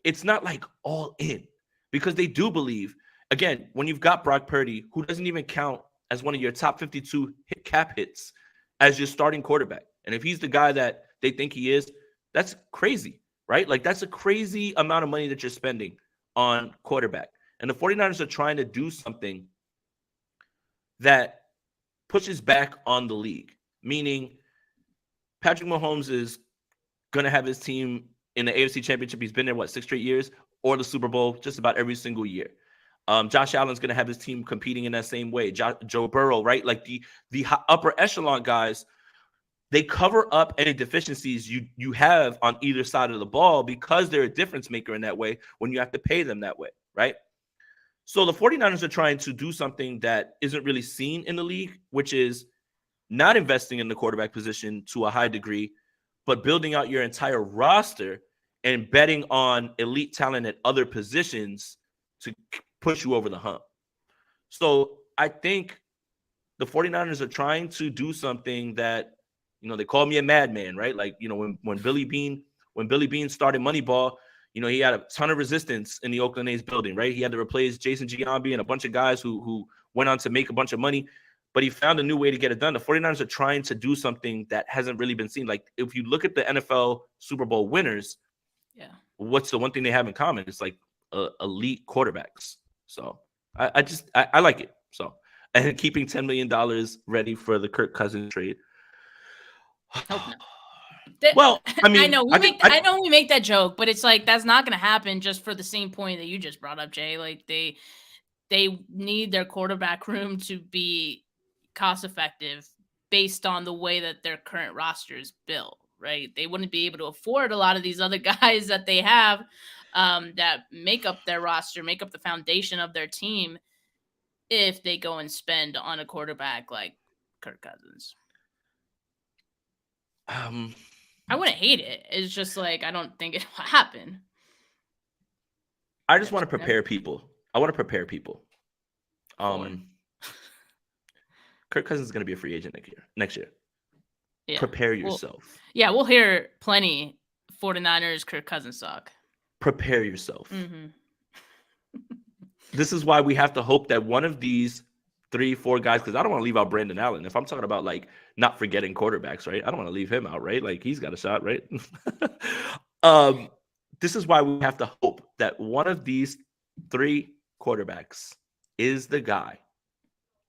it's not like all in, because they do believe, again, when you've got Brock Purdy, who doesn't even count as one of your top 52 cap hits as your starting quarterback. And if he's the guy that they think he is, that's crazy, right? Like, that's a crazy amount of money that you're spending on quarterback. And the 49ers are trying to do something that pushes back on the league, meaning Patrick Mahomes is going to have his team in the AFC Championship. He's been there, 6 straight years, or the Super Bowl just about every single year. Josh Allen's going to have his team competing in that same way. Joe Burrow, right? Like the upper echelon guys, they cover up any deficiencies you have on either side of the ball because they're a difference maker in that way when you have to pay them that way, right? So the 49ers are trying to do something that isn't really seen in the league, which is not investing in the quarterback position to a high degree, but building out your entire roster and betting on elite talent at other positions to push you over the hump. So I think the 49ers are trying to do something that, they call me a madman, right? Like, when Billy Beane started Moneyball, he had a ton of resistance in the Oakland A's building, right? He had to replace Jason Giambi and a bunch of guys who went on to make a bunch of money, but he found a new way to get it done. The 49ers are trying to do something that hasn't really been seen. Like, if you look at the NFL Super Bowl winners, what's the one thing they have in common? It's like elite quarterbacks. So I like it. So, and keeping $10 million ready for the Kirk Cousins trade. Well, I mean, I know we make that joke, but it's like that's not going to happen just for the same point that you just brought up, Jay. Like they need their quarterback room to be cost effective based on the way that their current roster is built, right? They wouldn't be able to afford a lot of these other guys that they have that make up their roster, make up the foundation of their team if they go and spend on a quarterback like Kirk Cousins. I wouldn't hate it. It's just like I don't think it will happen. I just want to prepare people. Kirk Cousins is going to be a free agent next year. Yeah. Prepare yourself. We'll hear plenty 49ers Kirk Cousins talk. Prepare yourself. Mm-hmm. This is why we have to hope that one of these 3-4 guys, because I don't want to leave out Brandon Allen. If I'm talking about like not forgetting quarterbacks, right? I don't want to leave him out, right? Like he's got a shot, right? This is why we have to hope that one of these 3 quarterbacks is the guy.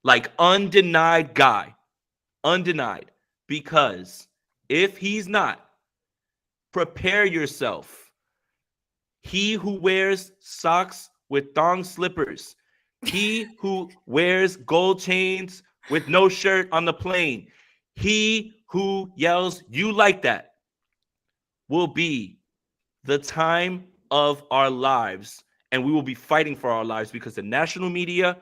Like undenied guy. Undenied. Because if he's not, prepare yourself. He who wears socks with thong slippers, he who wears gold chains with no shirt on the plane, he who yells, "You like that," will be the time of our lives. And we will be fighting for our lives because the national media,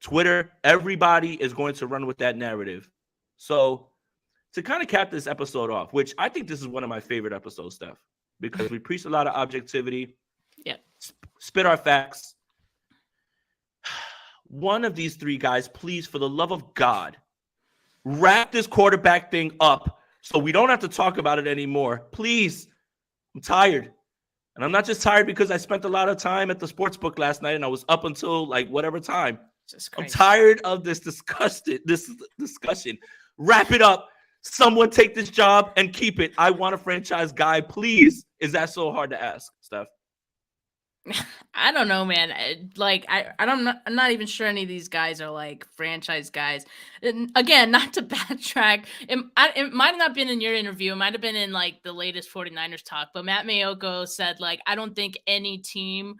Twitter, everybody is going to run with that narrative. So to kind of cap this episode off, which I think this is one of my favorite episodes, Steph, because we preach a lot of objectivity, spit our facts. One of these 3 guys, please, for the love of God, wrap this quarterback thing up so we don't have to talk about it anymore. Please. I'm tired. And I'm not just tired because I spent a lot of time at the sports book last night and I was up until like whatever time. I'm tired of this discussion. Wrap it up. Someone take this job and keep it. I want a franchise guy, please. Is that so hard to ask, Steph? I don't know, man. I'm not even sure any of these guys are like franchise guys. And again, not to backtrack. It might have not been in your interview. It might have been in like the latest 49ers talk. But Matt Maiocco said, like, I don't think any team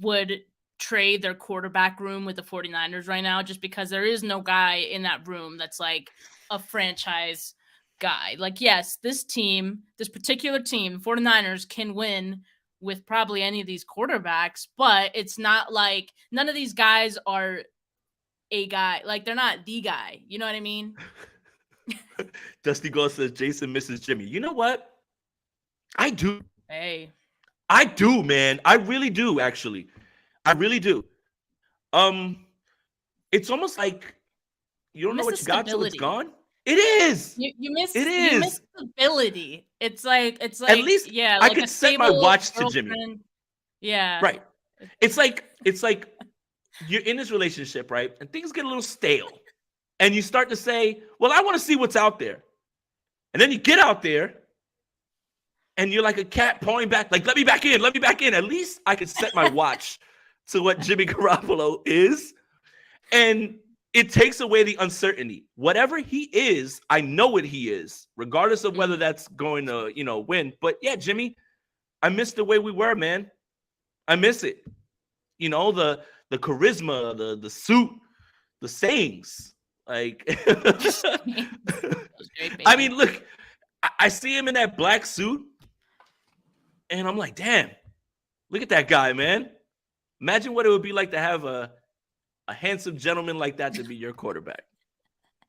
would trade their quarterback room with the 49ers right now just because there is no guy in that room that's like a franchise guy. Like, yes, this particular team, 49ers, can win with probably any of these quarterbacks, but it's not like none of these guys are a guy. Like, they're not the guy. You know what I mean? Dusty Gold says Jason misses Jimmy. You know what? I do. Hey. I do, man. I really do, actually. I really do. It's almost like you don't know what you got till it's gone. It is. You miss it is. You miss stability. It's like at least yeah, I like could set my watch to Jimmy. Yeah. Right. It's like you're in this relationship, right? And things get a little stale. And you start to say, well, I want to see what's out there. And then you get out there and you're like a cat pawing back, like, let me back in, let me back in. At least I could set my watch to what Jimmy Garoppolo is. And it takes away the uncertainty. Whatever he is, I know what he is, regardless of whether that's going to, win. But yeah, Jimmy, I miss the way we were, man. I miss it. The charisma, the suit, the sayings. Like, I mean, look, I see him in that black suit, and I'm like, damn, look at that guy, man. Imagine what it would be like to have a handsome gentleman like that to be your quarterback.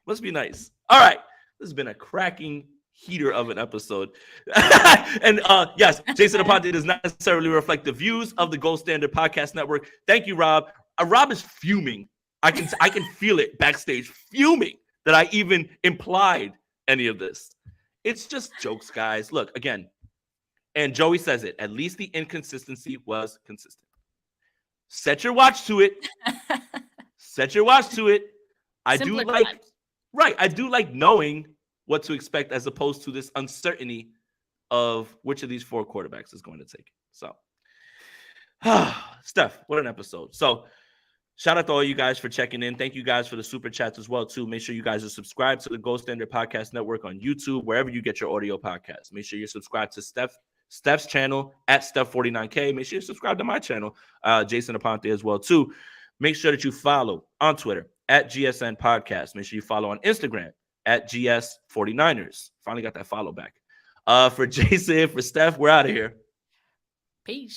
Must be nice. All right, this has been a cracking heater of an episode. And yes, Jason Aponte does not necessarily reflect the views of the Gold Standard Podcast Network. Thank you, Rob. Rob is fuming. I can feel it backstage, fuming that I even implied any of this. It's just jokes, guys. Look, again, and Joey says it, at least the inconsistency was consistent. Set your watch to it. Set your watch to it. I do like knowing what to expect as opposed to this uncertainty of which of these four quarterbacks is going to take it. So, Steph, what an episode. So, shout out to all you guys for checking in. Thank you guys for the super chats as well, too. Make sure you guys are subscribed to the Gold Standard Podcast Network on YouTube, wherever you get your audio podcasts. Make sure you're subscribed to Steph's channel at Steph49K. Make sure you subscribe to my channel, Jason Aponte, as well, too. Make sure that you follow on Twitter at GSN Podcast. Make sure you follow on Instagram at GS49ers. Finally got that follow back. For Jason, for Steph, we're out of here. Peace.